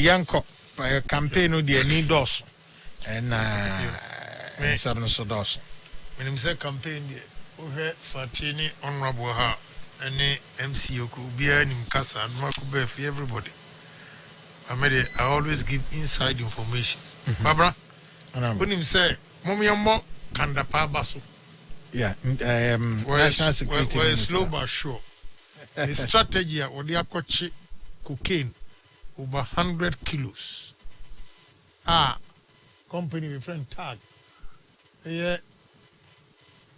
yanko campaign no de ni dos and seven so dos when him say campaign de o he fatini honorable ha any MC oku bia nim kasa no akube for everybody I always give inside information babra when him say momiambo kanda pa baso national security we're slow but sure the strategy or the akochi cocaine over 100 kilos company with friend tag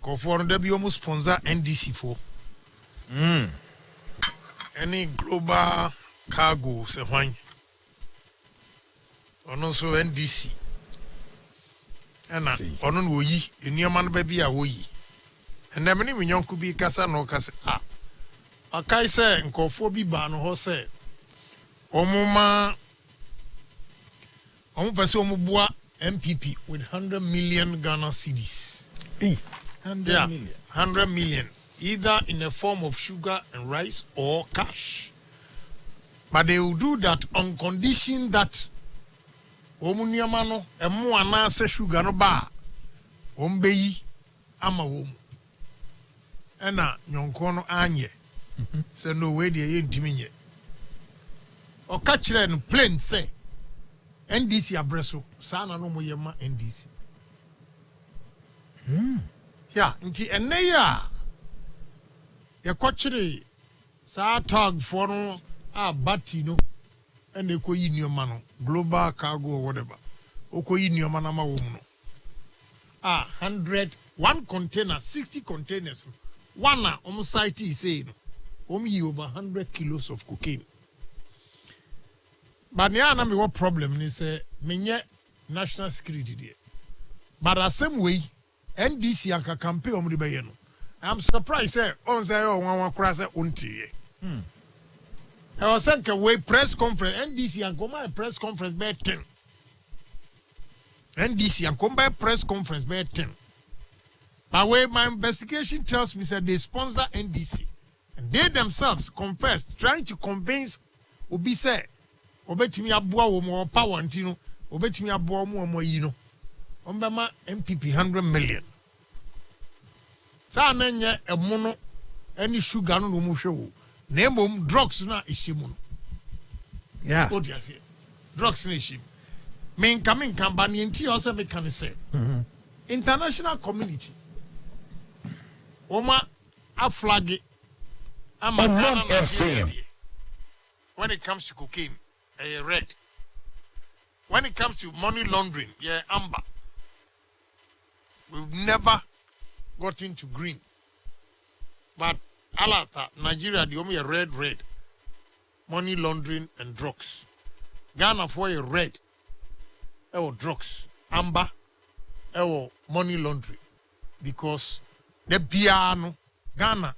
go for the be almost sponsor NDC for any global cargo se hwan ono so NDC ana ono no yi enioma no ba bi a wo yi ena me ni nyonku bi kasa no kasa akai se nkofo bi ba no ho se omuma pese omubua MPP with 100 million Ghana cedis. 100 million either in the form of sugar and rice or cash. But they will do that on condition that omuniamano emu anase sugar no ba ombeyi ama wom. Ena nyonko no anye. Say no way dey yentimi nye. O ka kire no plain say NDC abreso sana no moyema NDC. Yeah, nti enne ya kwachire sa tag for no bati no ene ko yi nioma no global cargo or whatever. Okoyi nioma na ma wo mu no. 100 one container 60 containers. One site is saying yi over 100 kilos of cocaine. But now na me what problem ni say menye national security there. But the same way NDC anka campaign omri be no. I'm surprised say on say one cross unti. I was saying we press conference NDC and come press conference be 10. NDC and come by press conference be 10. But way my investigation tells me that they sponsor NDC. And they themselves confessed, trying to convince Obi say, Obetimi abua wo mo power ntino, Obetimi abua mo yino. Ombema MPP 100 million. Sa menye emono any sugar no mo hwe. Na emom drugs na ehyimu no. Yeah. What you say? Drugs na ehyimu. Men coming company nti o se me kan say. International community. Oma a flag when it comes to cocaine, red. When it comes to money laundering, amber. We've never got into green. But Alata, Nigeria, the only red. Money laundering and drugs. Ghana for a red. Drugs. Amber. Money laundering. Because the piano, Ghana,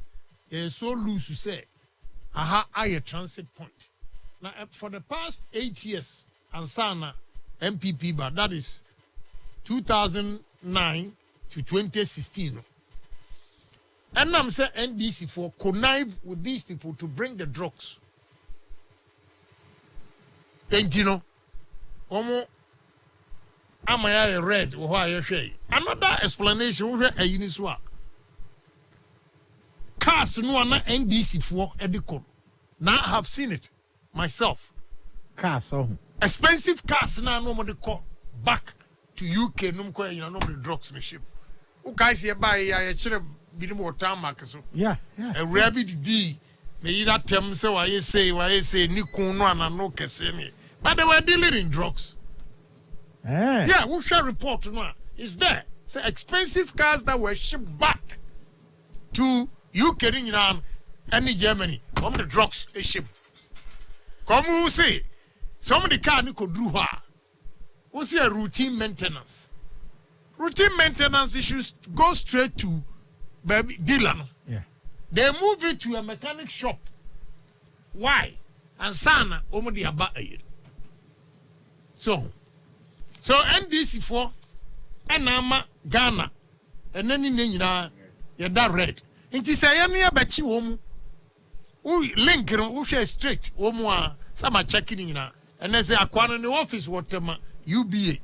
is so loose to say, a transit point. Now, for the past 8 years, Ansana, MPP, but that is 2009 to 2016. And I'm saying NDC for connive with these people to bring the drugs. And you know, am I red or why you say? Another explanation, a uniswa. Cars no na NDC for edicon. Now I have seen it myself. Cars expensive cars now no more call back to UK no more you know no drugs in the ship. Who guys here buy ya chere bi mo tarmac so. Yeah. A rabbit D me either tell say why you say ni kun no anano kese me. But they were dealing in drugs. Yeah, we shall report now. It's there. Say expensive cars that were shipped back to UK in Iran and Germany. From the drugs is shipped. Come who say some of the car you could do her. We see a routine maintenance. Routine maintenance issues go straight to baby dealer. Yeah. They move it to a mechanic shop. Why? And sana omodi aba aye. So NDC for enama Ghana and then nyina ya da red. Inti say ya no abachi wo mu. We link no we share straight wo mu a sama checking nyina and they say akwa in the office whatever UBA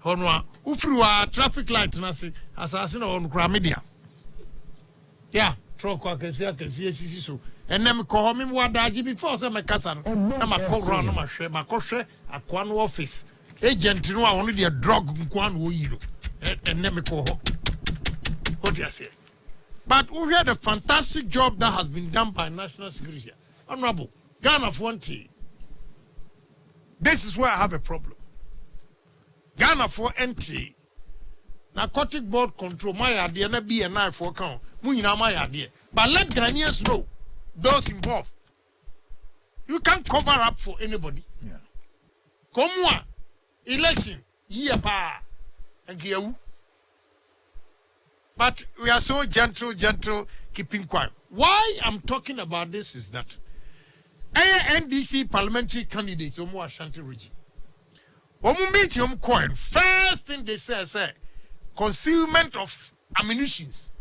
honwa ufriwa traffic light na say assassin on media yeah truck akesi so and them call me what daji before say me kasa na makọ run na mahwe makọhwe akwa no office agent no a one dey drug nkwa no yi no and them call what do you say? But we had a fantastic job that has been done by national security. Honorable Ghana for this is where I have a problem. Ghana for NT narcotic board control my idea na be a knife for count. My idea. But let Ghanaians know those involved. You can't cover up for anybody. Yeah. Come on. Election. Year pa and you. But we are so gentle, keeping quiet. Why I'm talking about this is that NDC parliamentary candidates, Omo Ashanti region, Omo meet coin. First thing they say, concealment of ammunitions.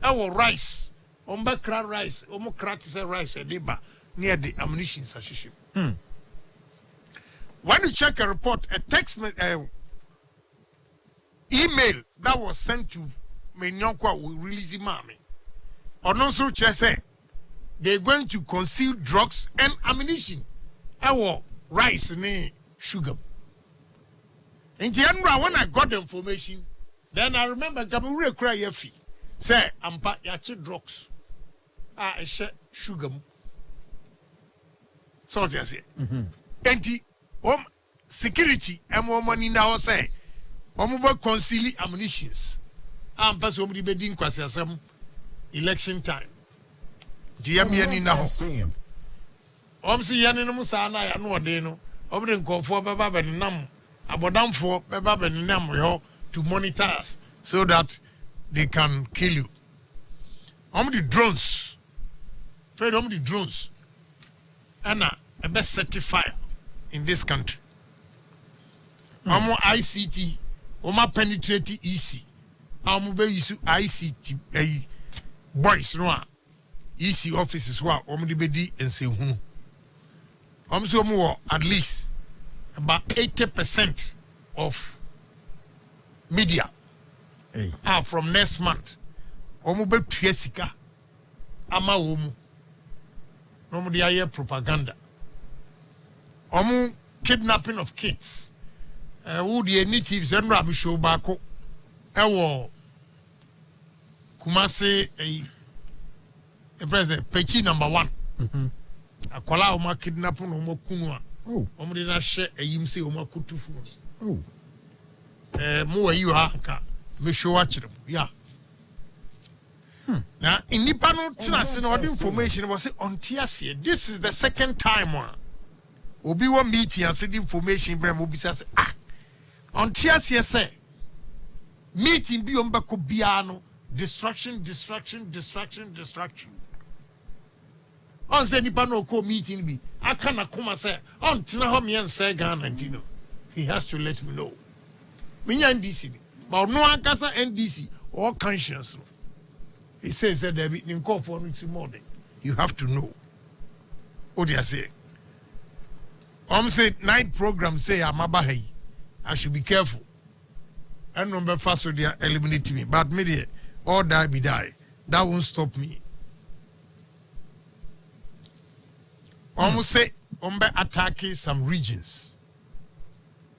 Our rice, Omba crack rice, Omo crack rice, and labor near the ammunition sashiship. When you check a report, a text email that was sent to Menyonkwa will release mommy. Or no so say they're going to conceal drugs and ammunition. Our rice and sugar. In January, when I got the information, then I remember Gabriel cry fee. Say, I'm back yachi drugs. I said sugar. So they say. And security and more money now say. Omo conceal ammunitions. Pass over the bedding kwasiasem election time. Diamiani na ho. Si yani no musa na ya no ode no. Obde nkofo beba benam abodamfo beba benam yo to monitor us so that they can kill you. The drones. Fred the drones. Anna a best certifier in this country. ICT, penetrate EC. Be use ICT boys no EC offices who are the bedi and say so more at least about 80% of media are from next month. Be triesika ama no the air propaganda. Kidnapping of kids. Who the natives and rubbish show back. Kumasi a president Pechi number 1. Akwala oma kidnap no mo kunwa. Omo de na hye ayim se oma kutufu. Mo wa yi ha ka me show akirem. Yeah. Now in nipa no tina se na information was say on tiase. This is the second time one. Obi wa meeting and said information brem obi say on tiase say meeting bi ombako biano distraction. On say nipa no ko meeting bi aka na koma say on tina ho me ense Ghana ntino. He has to let me know. Me NDC but no ankasa NDC or conscience. He says that there be nko for more than you have to know. What do you say? Say night program say amabahi. I should be careful. And number first so they are eliminating me. But me all die be die. That won't stop me. Say attacking some regions.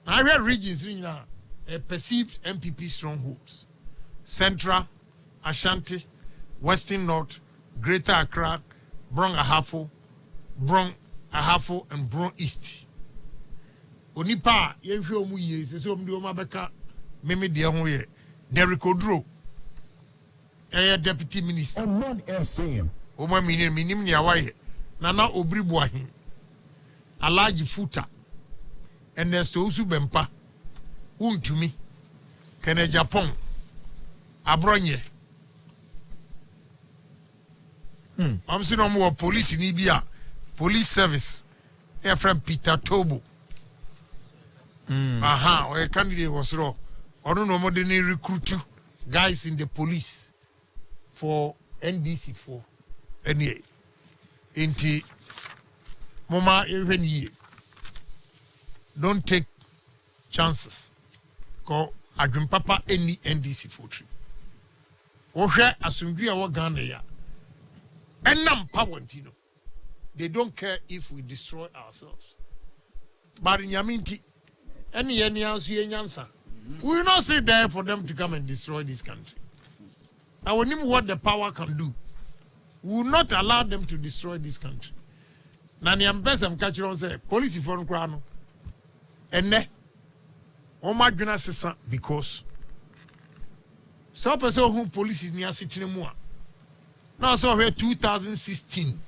Now I heard regions now perceived MPP strongholds. Central, Ashanti, Western North, Greater Accra, Brong Ahafo, and Brong East. Onipa yehwe omu ye se omdi oma beka meme de ho ye Derrick Odro deputy minister on FM oma minim ne awaye nana obribu ahin Alaji Futa Ernesto Usu Bempa untumi kene Agyapong abronye amsi no mo police ni bia police service from Peter Tobo. A candidate was raw. Or no more than recruit guys in the police for NDC for NA. Inti Moma even ye. don't take chances. Go Adwin Papa any NDC for tree. Ohwe asumdwe a wo Ghana ya. Enam pawantino. They don't care if we destroy ourselves. But in Yaminti, any else you answer. We will not sit there for them to come and destroy this country. I will know what the power can do. We will not allow them to destroy this country. Nani ambassador catch on say police for no and ne Oma Guna Sessa because so person who police is near sitting more. Now so here 2016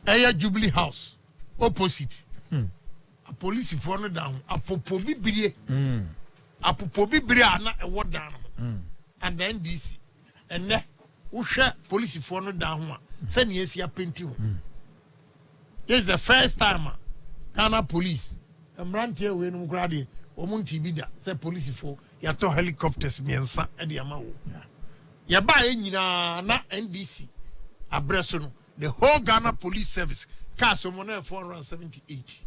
Aya Jubilee House opposite. A police for no down a popobi brie a popobi bria na e word down and then this and ne wo police for no down send yes ya penti ho. It's the first time Ghana police Mrantie we no grade omunti bi da say police for ya to helicopters miensa e de ama wo. Ya ba nyina na NDC abreso no the whole Ghana police service cars mo na 478.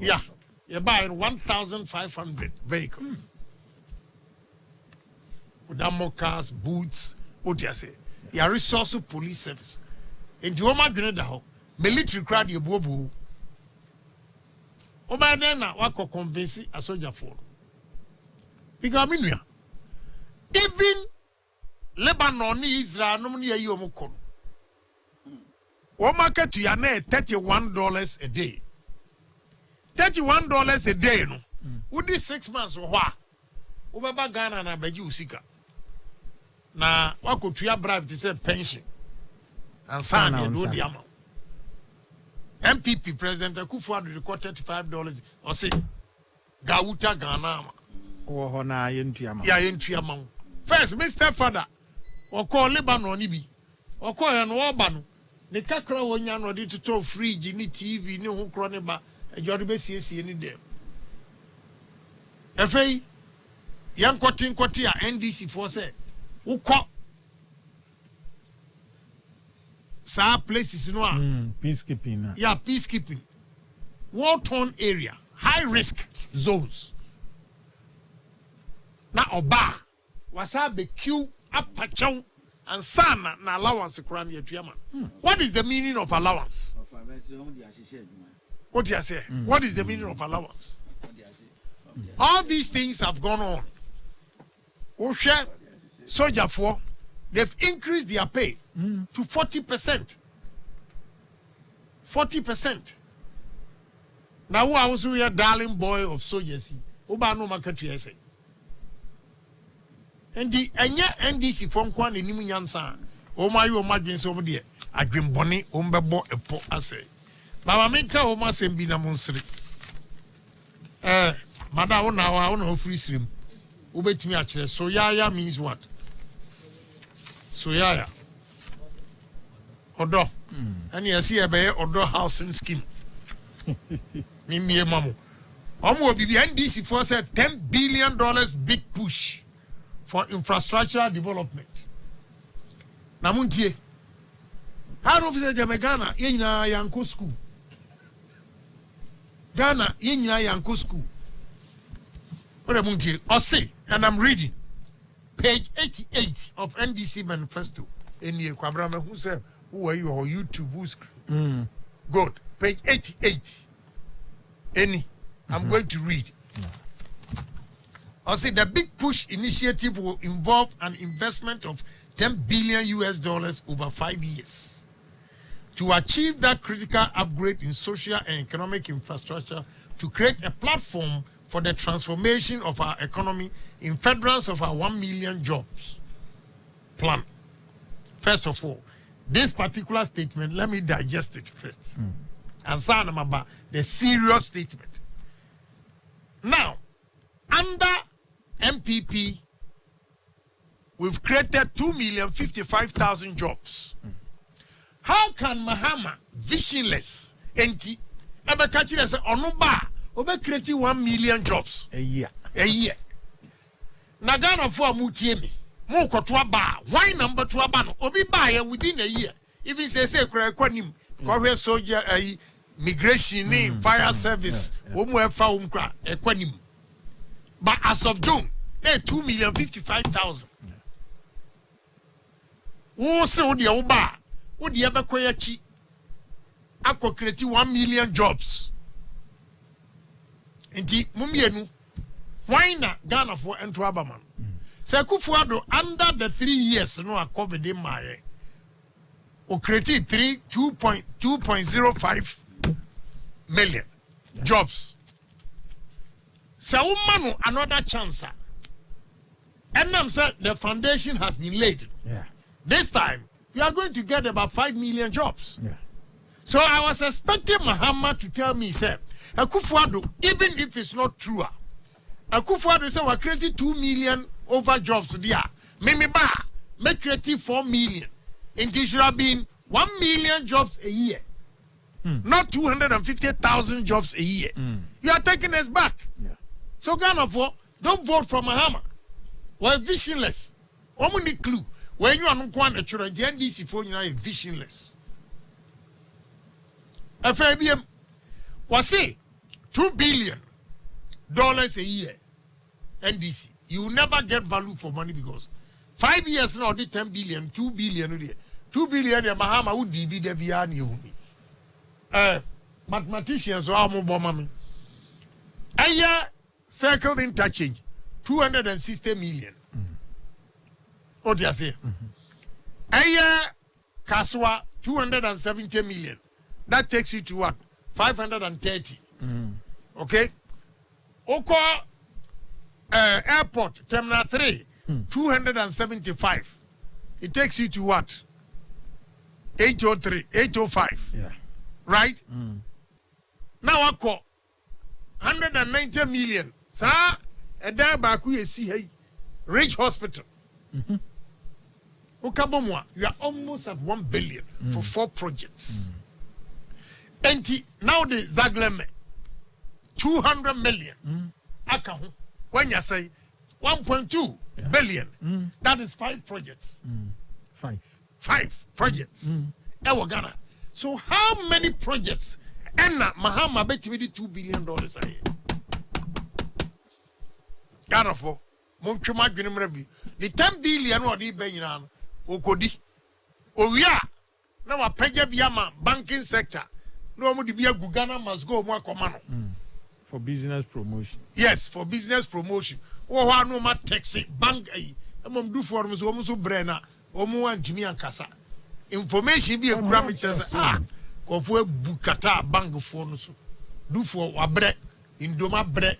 Yeah. You buy 1,500 vehicles. With more cars, boots, what you say? Your resource police service. And you want to military crowd you bobo. Oba then what can convince a soldier for? Because even Lebanon, Israel, no money you mukon. Market to Yane $31 a day. $31 a day, no. Would this 6 months or what? Over Ghana na beju sika. Na wako tuya bribe to say pension. And sign you do the amount. MPP President akufo-addo record $35 or say Gauta Ghana. Oh na yentuama. Ya yentuama. First, Mr. Father, or call Lebanon ibi. Or call an Obano. The kakra wonya no de to fridge ni TV ni ho kro ne ba ejode be siesie ni dem efei yankotin kwoti a NDC for say ukọ sa places no a peacekeeping yeah peacekeeping war-torn area high risk zones na oba wasa be queue apachaw and sana na allowance kran ye tuama. What is the meaning of allowance? What do you say? What is the meaning of allowance? All these things have gone on. Osha soldier for they've increased their pay to 40%. 40%. Now who was a darling boy of soldiers? Oba no market say. And the NDC from Kwan in Nimunyansa, oh my, you imagine somebody, I dream bonny, umbebo a po assay. Baba Minka, oh, my same bina monsri. Madame, now I don't know free stream. Ubet me actually. So yaya means what? So yaya. Odo. And you see a bear odo housing scheme. Mimi mamu. Omo bibi NDC for said $10 billion big push for infrastructural development. Namuntie. How officer Jamaica, Yena Yanko School. Ghana, Yena Yanko School. What a muntie. Or say, and I'm reading page 88 of NDC manifesto. Any Kwabrama who said, who are you or YouTube who's good. Page 88. Any. I'm going to read. I say the big push initiative will involve an investment of $10 billion over 5 years to achieve that critical upgrade in social and economic infrastructure to create a platform for the transformation of our economy in furtherance of our 1 million jobs plan. First of all, this particular statement, let me digest it first. And say about the serious statement. Now, under MPP, we've created 2,055,000 jobs. How can Mahama, visionless, enti, ever catch us on Oba, over creating 1 million jobs a year? A year. Nagana for Mutiemi, Moko to a bar, why number to a ban, Obi buy within a year. If he says, say, Kwanim, Korea soldier, migration, fire service, equanim. But as of June, they 2,055,000. Who say the Oba? What the other Koyachi? Ako create 1 million jobs. Indeed, Mumienu, why not Ghana for Entrabaman? Say akufo-addo under the 3 years no COVID in my created 2.05 million jobs. So woman another chance. And I'm saying the foundation has been laid. Yeah. This time we are going to get about 5 million jobs. Yeah. So I was expecting Muhammad to tell me, sir, akufo-addo, even if it's not true, akufo-addo said we created 2 million over jobs there. Mimi ba make creative 4 million. It should have been 1 million jobs a year. Not 250,000 jobs a year. You are taking us back. Yeah. So Ghana for don't vote for Mahama. We're visionless. Only clue. When you are not going to children, the NDC for you are visionless. FABM was say $2 billion a year. NDC. You will never get value for money because 5 years now, the 10 billion, 2 billion, 2 billion, the Mahama would be the Vianney. Mathematicians are more bomb. A year circled interchange 260 million. What do you say? A year Kaswa 270 million. That takes you to what? 530. Okay? Oko airport terminal 3 275. It takes you to what? 803, 805. Yeah. Right? Now I call 190 million. Sir, a day back we see Rich Hospital. Okabomwa, you are almost at 1 billion for 4 projects. And now the Zagleme 200 million. Akahu. When you say 1.2 billion, that is 5 projects. 5 projects. Ewa Ghana. So how many projects? Enna Mahama bet me $2 billion a year. Ghana for Montreal Grimrebi. The 10 billion or the Benyan Okodi. Oh yeah. Now a Pejabiyama banking sector. No more the Gugana must go more command. For business promotion. Yes, for business promotion. Oh, no more taxi bank. I'm do for us almost Brenna, Omo and Jimmy and Casa. Information be a graphic says, of where Bukata bank for us. Do for Wabre, in Doma Bre,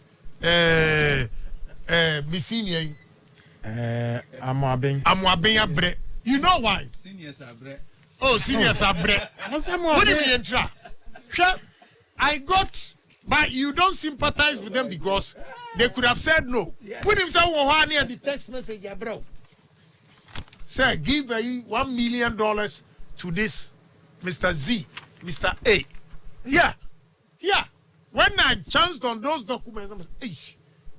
Messinia, Amwabenya Bre. You know why? Seniors are bre. Oh, seniors are bre. What do you mean, Entra? I got. But you don't sympathize with them because they could have said no. Put himself on the text message, bro. Say, give $1 million to this Mr. Z, Mr. A. Yeah. When I chanced on those documents, I was,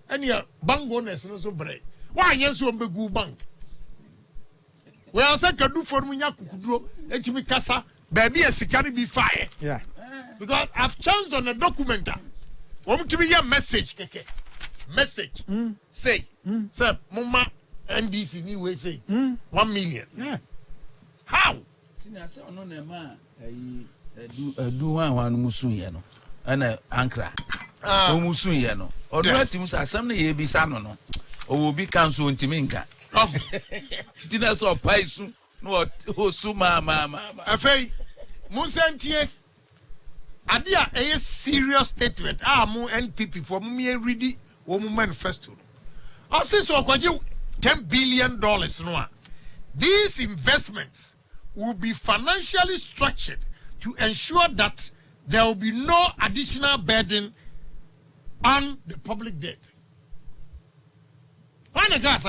and your bank owners no so break. Why yes you be good bank? Well, I said can do for me yakudro, echimi kasa, baby a can be fire. Yeah. Because I've chanced on a document. Want to be a message, keke. Message. Say, sir, Mama NDC ni we say 1 million. Yeah. How? Senior say ono na ma do one musu ye no. Ana ankra. O musu ye no. Odo atimu sa asam na ye bi sa no no. O will be cancel ntimi nka. Tina so paisu no o su ma. Afei, Musantie Adia a serious statement. Mo NPP for me ready o manifesto. Also so kwaje $10 billion no. These investments will be financially structured to ensure that there will be no additional burden on the public debt. Why the gas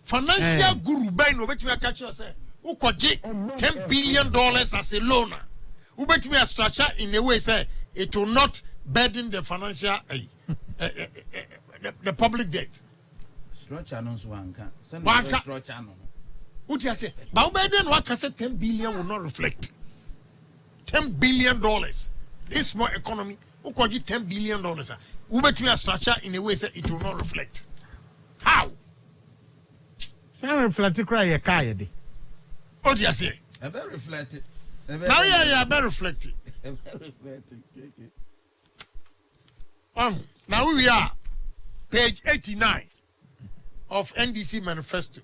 financial guru buy no bet me catch you say who $10 billion as a loaner. Who bet me a structure in a way say it will not burden the financial the public debt. Structure no so anka. Structure no. What you say? But burden what can say $10 billion will not reflect. $10 billion. This small economy, who could give $10 billion? Who bet me a structure in a way that it will not reflect. How? Some reflect cry a kayadi. What do you say? I better reflect it. Now, yeah, better reflect it. Now we are page 89 of NDC manifesto.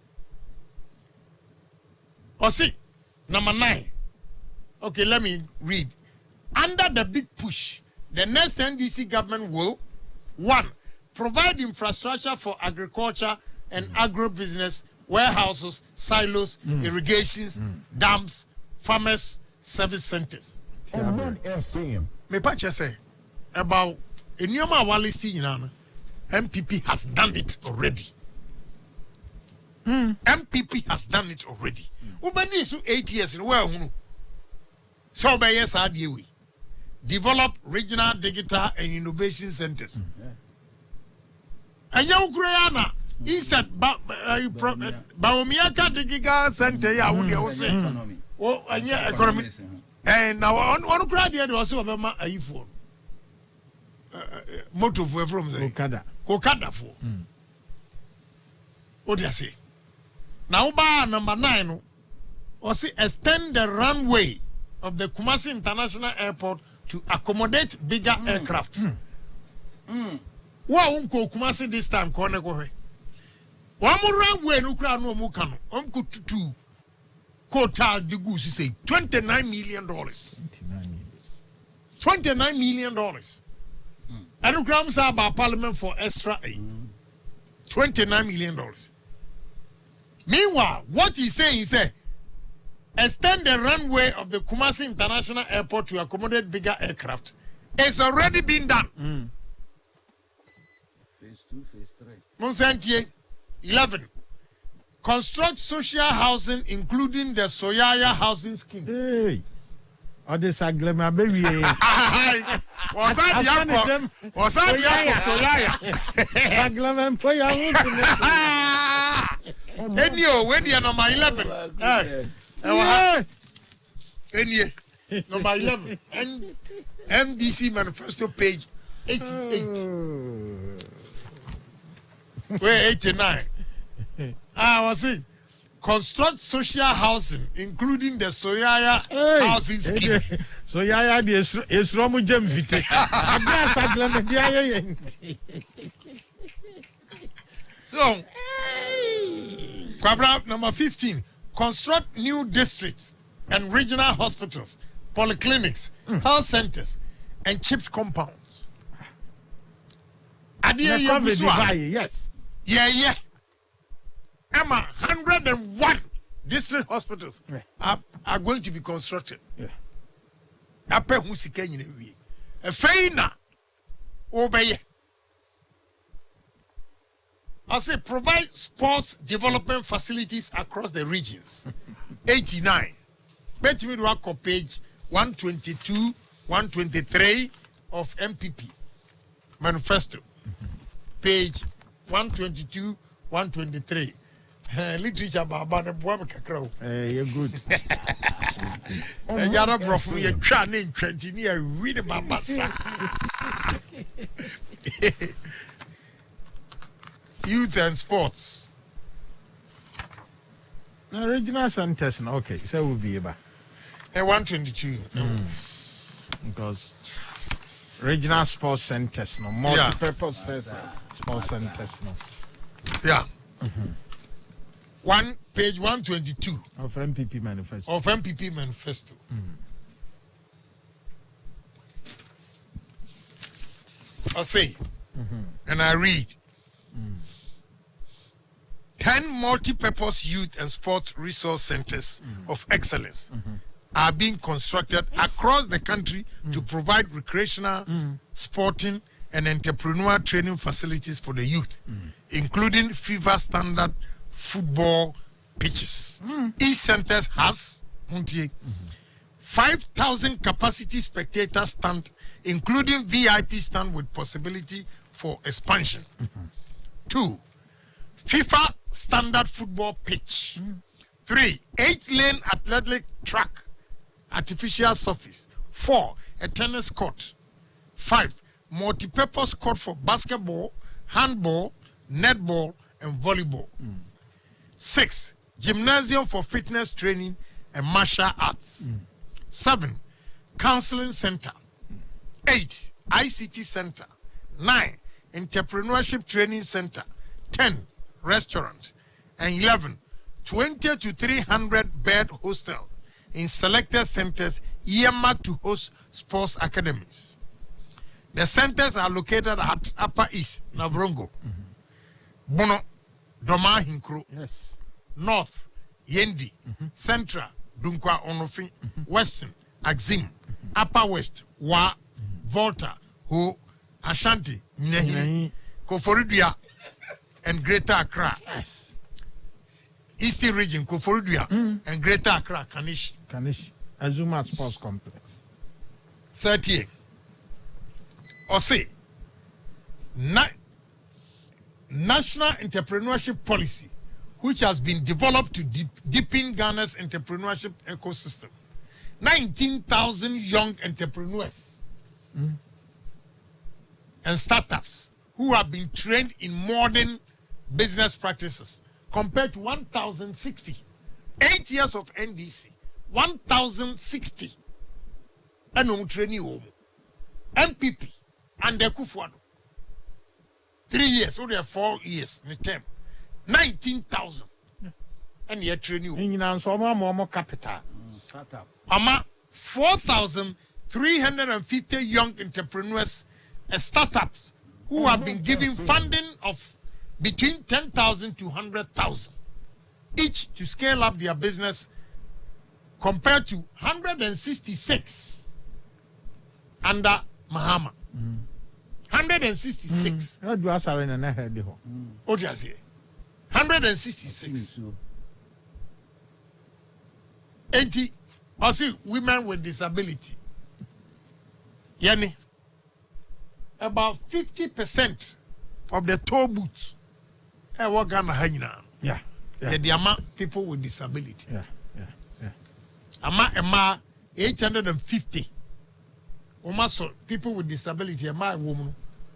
Or see, number 9. Okay, let me read. Under the big push, the next NDC government will 1. Provide infrastructure for agriculture and agro-business, warehouses, silos, irrigations, dams, farmers, service centers. Me patch say about a new listing in MPP has done it already. MPP has done it already. Ubani is 8 years in where so by yes we develop regional digital and innovation centers. And young Grana instead Baomiaka digital center ya would you say oh and yeah economy and now on graduate also about my iPhone motor from the Okada for what do you say now bar number 9 or see extend the runway of the Kumasi International Airport to accommodate bigger aircraft. Wa unko Kumasi this time kone kohe. Wa mu runway no kra no mu kano. Omko tutu quota the goose say $29 million. $29 million. And the grams are about parliament for extra aid. $29 million. Meanwhile, what he's saying is extend the runway of the Kumasi International Airport to accommodate bigger aircraft. It's already been done. Phase 2, phase 3. Monsantier, 11. Construct social housing, including the Soyaya housing scheme. Hey. Or the Saglema baby. Was that Soyaya? Saglema Poya. When you're number 11. Number 11. MDC manifesto page 88. Where 89? Was it? Construct social housing, including the Soyaya housing scheme. Soyaya is Romu Jemvite. So, Quabra number 15. Construct new districts and regional hospitals, polyclinics, health centers, and chipped compounds. Yes. Yeah. Emma, 101 district hospitals are going to be constructed. A faina obey. I say provide sports development facilities across the regions. 89. Bet me to page 122, 123 of MPP manifesto. Page 122, 123. Literature Baba the Boamaka Crow. You're good. Yara Brofu, you're trying in 20 years, read about Massa. Youth and sports. Now, regional centers, okay, so we'll be about 122. Because regional sports centers, no multi-purpose sports centers, no. Yeah. Page 122 of MPP manifesto. I say, and I read. 10 multi-purpose youth and sports resource centers of excellence are being constructed across the country to provide recreational, sporting, and entrepreneurial training facilities for the youth, including FIFA standard football pitches. Each centers has 5,000 capacity spectator stand, including VIP stand with possibility for expansion. 2. FIFA standard football pitch. 3. 8-lane athletic track, artificial surface 4. A tennis court. 5. Multi-purpose court for basketball, handball, netball, and volleyball. 6. Gymnasium for fitness training and martial arts. 7. Counseling center. 8. ICT center. 9. Entrepreneurship training center. 10. Restaurant. And 11. 20 to 300 bed hostel in selected centers earmarked to host sports academies. The centers are located at Upper East, Navrongo, Bono, Doma Hinkro, North, Yendi, Central, Dunkwa Onofi, Western, Axim, Upper West, Wa, Volta, Ho, Ashanti, Nehini, Koforidua, and Greater Accra. Eastern region, Koforidua, and Greater Accra, Kanish. Azuma Sports Complex. 38. Or say, National Entrepreneurship Policy, which has been developed to deepen Ghana's entrepreneurship ecosystem. 19,000 young entrepreneurs and startups who have been trained in modern business practices compared to 1,060. 8 years of NDC, 1,060. And training MPP and akufo-addo. 3 years, only 4 years in the term. 19,000. And you're training. In more capital. Startup. 4,350 young entrepreneurs and startups who have been given funding of between 10,000 to 100,000 each to scale up their business, compared to 166 under Mahama. 166. How do you answer in a head? What do you say? 166. 80. I see women with disability. Yani, about 50% of the toll booths work on the Yeah. the amount people with disability. Yeah. Ama 850. Almost people with disability, woman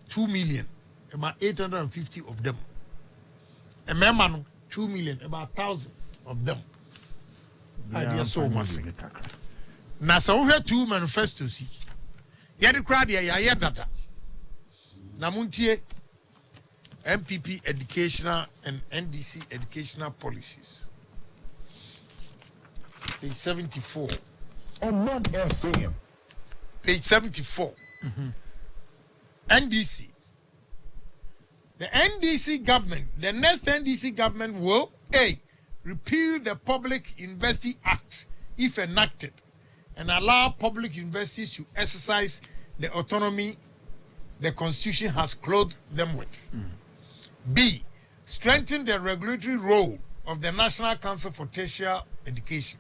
2 million, about 850 of them. A man 2 million, about 1,000 of them. Idea so much. Now, so we have 2 manifestos. Yadi crowd ya data. Namuntie MPP educational and NDC educational policies. Page 74. On Mount FM. Page 74. NDC. The NDC government, the next NDC government will A. Repeal the Public University Act if enacted and allow public universities to exercise the autonomy the Constitution has clothed them with. B. Strengthen the regulatory role of the National Council for Tertiary Education.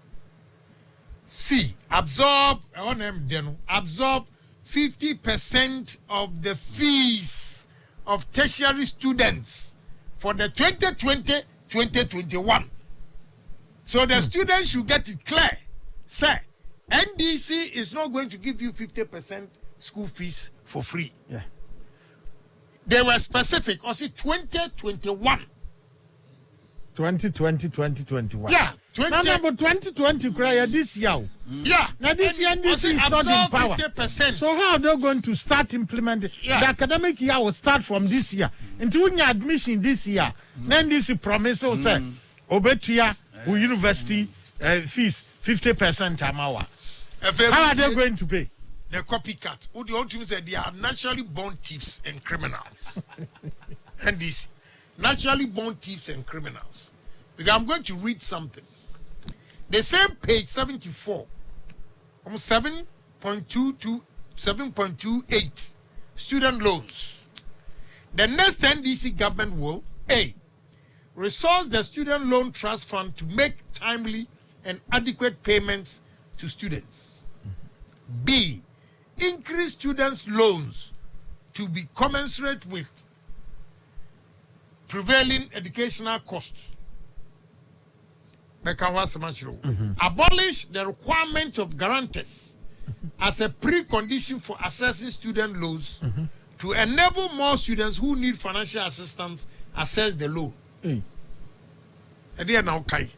C. Absorb 50% of the fees of tertiary students for the 2020-2021. So the students should get it clear. Sir, NDC is not going to give you 50% school fees for free. Yeah. They were specific. I see 2021. 2020, 2021. Yeah. But 2020 cry this year. Yeah. Now this year NDC is not in power. 50%. So how are they going to start implementing? Yeah. The academic year will start from this year. Until when you admission this year, then this promise say Obetia university fees 50% amawa. How are they going to pay? The copycat. Who the ultimate said they are naturally born thieves and criminals. NDC. Naturally born thieves and criminals. Because I'm going to read something. The same page 74, 7.28 student loans. The next NDC government will A. Resource the student loan trust fund to make timely and adequate payments to students. B. Increase students' loans to be commensurate with prevailing educational costs. Abolish the requirement of guarantors as a precondition for accessing student loans to enable more students who need financial assistance access the loan. And they are now okay.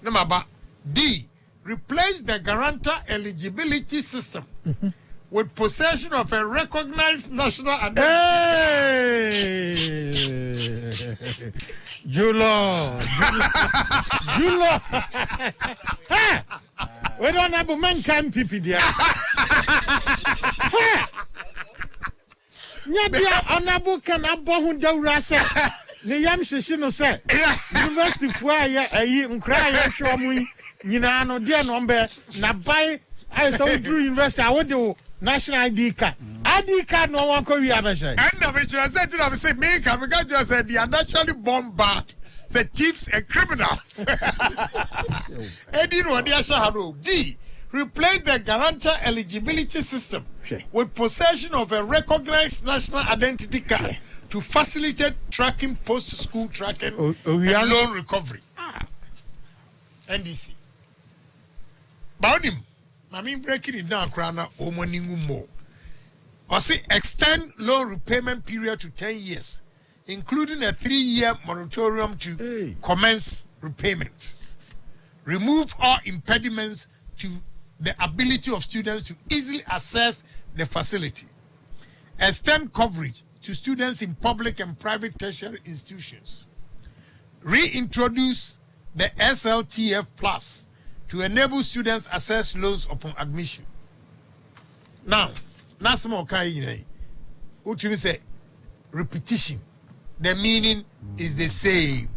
Number D, replace the guarantor eligibility system with possession of a recognized national identity. Hey! Julo. Hey! We don't have a man can pipi there. Nyadia onabu kan abohu dawura se ne yam hyehyɛ no se university fo ayi nkra ya hwe omu nyina no de no mbe na bai ai so through university awode national ID card no one ko wi abeshe and the which said to say me can just said they are naturally born bad, say thieves and criminals. Edi no dia shaharo. D, replace the guarantor eligibility system with possession of a recognized national identity card to facilitate tracking post-school tracking and loan recovery. NDC. Baudim, I mean breaking it down, Krana, Omoningu more. Or say extend loan repayment period to 10 years, including a 3-year moratorium to commence repayment. Remove all impediments to the ability of students to easily access the facility. Extend coverage to students in public and private tertiary institutions. Reintroduce the SLTF Plus to enable students access loans upon admission. Now, Nasmo Kai, what you say, repetition. The meaning is the same.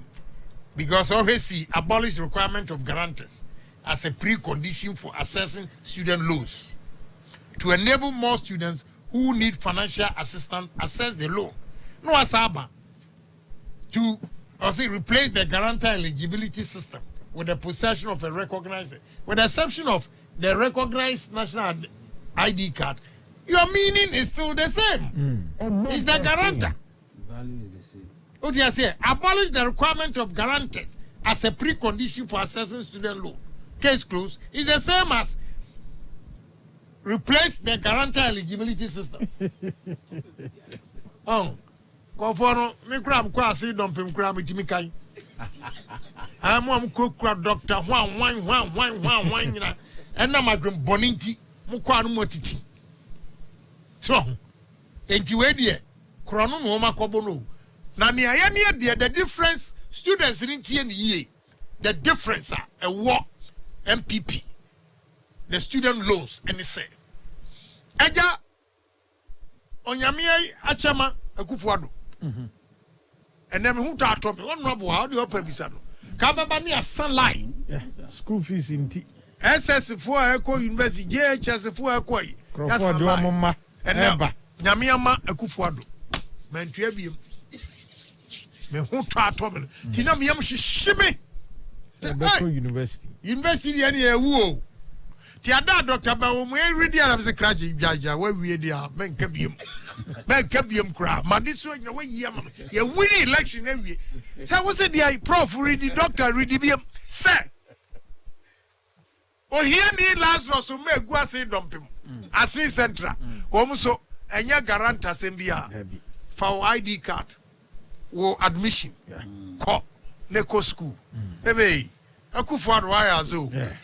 Because already abolish the requirement of guarantors as a precondition for accessing student loans to enable more students who need financial assistance access the loan. No asaba to replace the guarantor eligibility system with the possession of a recognized, with the exception of the recognized national ID card. Your meaning is still the same. It's the guarantor. Value is the same. What do you say? Abolish the requirement of guarantors as a precondition for accessing student loan. Case closed. It's the same as replace the guarantor eligibility system. Go for no, me grab kwasi dumping grab it me kai. I'm cook doctor wine, and I'm a grim boninti, mukwan motiti. So, ain't you idea? Chrono Moma Kobono. Nania, dear, the difference students in TNE, the difference are a war MPP, the student loans, and they say, Aja Onyamia Achama akufo-addo. And then who talked to me? One rubber, how do you open this? Kababani a sunlight. School fees in T. SS for Echo University, JHS for Echo. Mama. And never. Nyamiama akufo-addo. Mentuabium. Me who talked to me? Tina Miam Shimmy. University. University, any a woo. Tiada Dr. Baum, we read the other crash, Jaja, where we are, men kept him crowd. But this way, you winning election every. That was the prof, read the doctor, read the sir. Oh, here need Lazarus who may go say dump him. I see Centra. Also, and your guarantor Sembia for ID card or admission. Cop, Neko school. Baby, akufo-addo wires.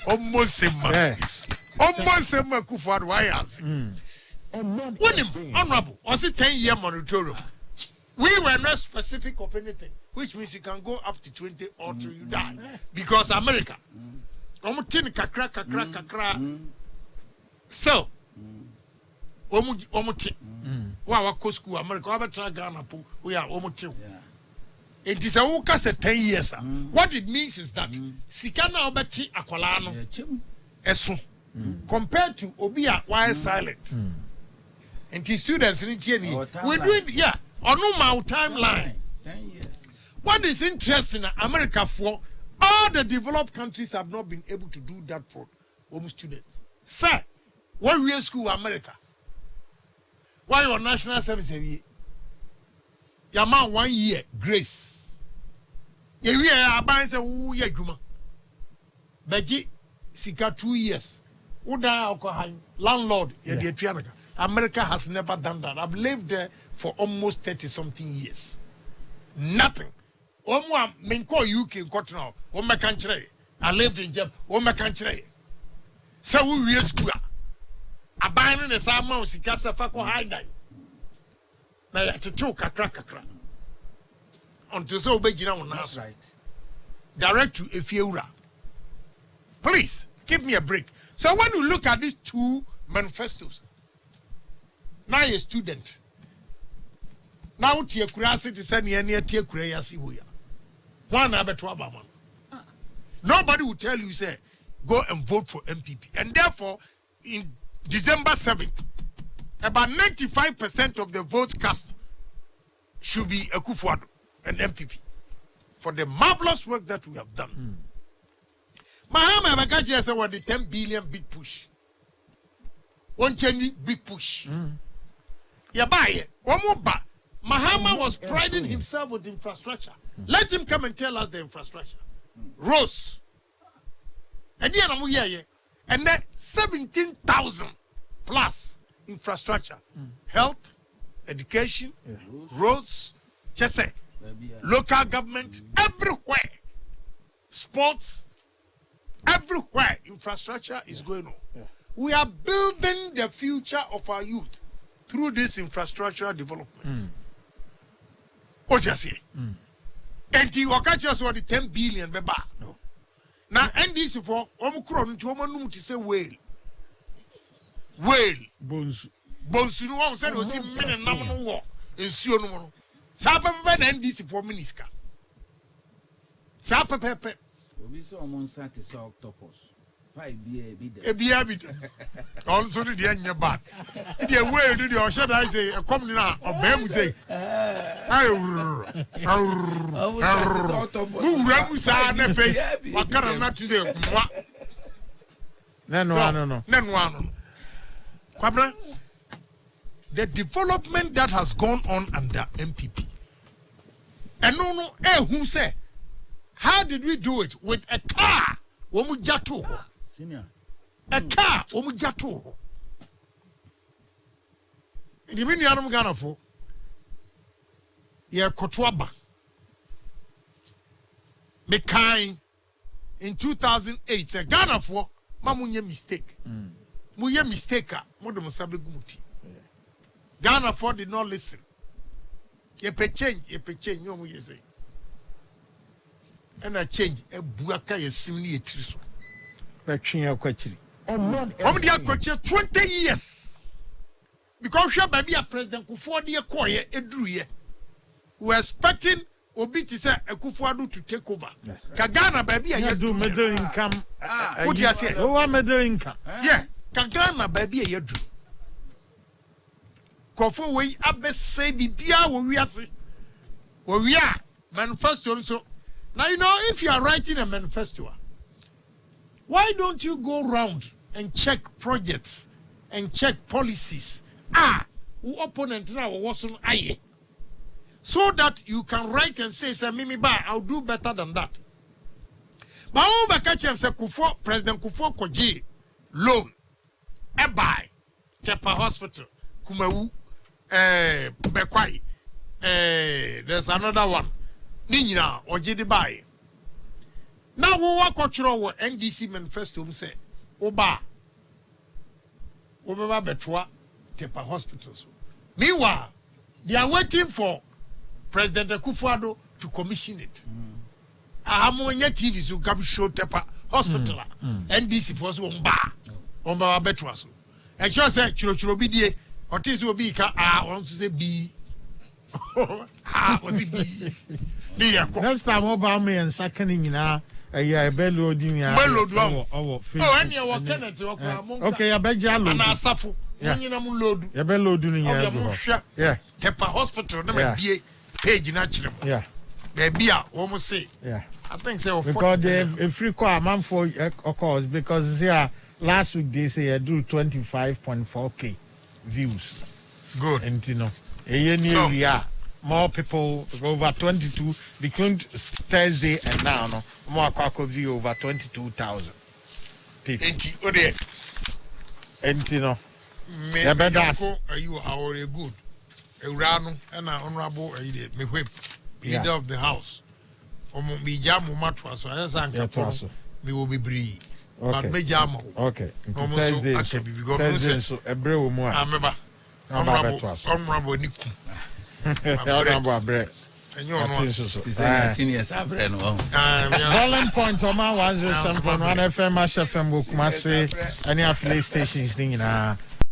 Almost same. Almost same akufo-addo wires. Honorable, was it 10-year moratorium? We were not specific of anything, which means you can go up to 20 or till you die. Because America, kakra. Still, omuti. Wa ko school America, wa betra Ghana po, we are omuti. It is a woka say 10 years. What it means is that sikana obeti akwala no eso compared to obia why silent. And the students in TNE, we do it, on my timeline. 10 years. What is interesting in America for all the developed countries have not been able to do that for home students. Sir, what real school America? Why your national service every your man 1 year grace. You hear a say, oh, yeah, Juma. Beji, Sika 2 years. landlord, America has never done that. I've lived there for almost 30 something years. Nothing. I lived in Japan. So we use abandon the Sama Sikasa Fako High Night. Now you have to talk a crack. Until so big, that's right. Direct to Efiura. Please give me a break. So when you look at these two manifestos, now you're a student. Now Tia Kurasity send me any Tia Kurayasi. One Abetwaba. Nobody will tell you, say, go and vote for MPP. And therefore, in December 7th, about 95% of the votes cast should be akufo-addo and MPP for the marvelous work that we have done. Mahama Bagaji said, what the 10 billion big push. One change big push. Yabaye, one more ba. Mahama was priding himself with infrastructure. Let him come and tell us the infrastructure. Roads. And then 17,000 plus infrastructure. Health, education, roads, just say, local government, everywhere. Sports, everywhere infrastructure is going on. We are building the future of our youth through this infrastructural development. What you say? And you catch us what the 10 billion beba. Now, NDC for Omicron to Omanum to say whale. Bones, you know, said was in men and nominal war in Siono. Sapa NDC for Miniska. Sapa Pepe. We saw Monsat is octopus. 5 years. Also, the end your back. The way did your shadow I say a company now or Bam say, no. Kwabra, the development that has gone on under MPP. And no, who say, how did we do it with a car? Womujato. A car, Womujato. The mini Adam Ghana for Ye Kotwaba. Mekai in 2008, a Ghana for Mamunya mistake. Muye mistake, Modem Sabe Gumuti. Ghana for did not listen. Ye pe change, no mu say. And I change a buaka ye simni etriso. Question question. Dia question 20 years. Because she baby a president Akufo-Addo koye edruye. We are expecting Obi to say Akufo-Addo to take over. Kagana baby a do middle income. What you say? Oh, middle income. Yeah, Kagana baby a yedu. Kofo we abese bibia wo wiase. Wo wia manifesto so. Now, you know, if you are writing a manifesto, why don't you go around and check projects and check policies? Who opponent now was on aye. So that you can write and say, Mimi ba, I'll do better than that. But all Bakachev said President Kufo Koji loan. Buy Tepa Hospital, Kumawu, Bekwai. There's another one. Nina or Jedi Bay. Now, we walk out NDC manifesto say, Oba Betua, Tepa hospitals. Meanwhile, they are waiting for President Akufo-Addo to commission it. Ahamonya TV so come show Tepa hospital. NDC for so Omba Betua so. And she said, Churo bidie, or tis will be want to say B. Was it B? Next time, Obama and second in a reloading. And you were Kenneth. Okay, I beg you. And I suffer. Load. You better load in yeah. Tepa hospital, never be a page natural. Yeah. Baby, almost say. Yeah. I think so. Because they free call man for of course, because here last week they say I do 25.4K views. Good. And you know, we are. More people over 22 between Thursday and now. No more view over 22,000. enti o de enti no me ya bedas you how good ewura no na honorable ayi me whip leader of the house omo mi jamu matwa so esa nkapo me will be bree but me jamu okay into Thursday so ebre wo mu a ameba honorable niku honorable abre seniors abre no Rolling Point Oma 107.1 FM Ashfm Kumasi any affiliate stations thing na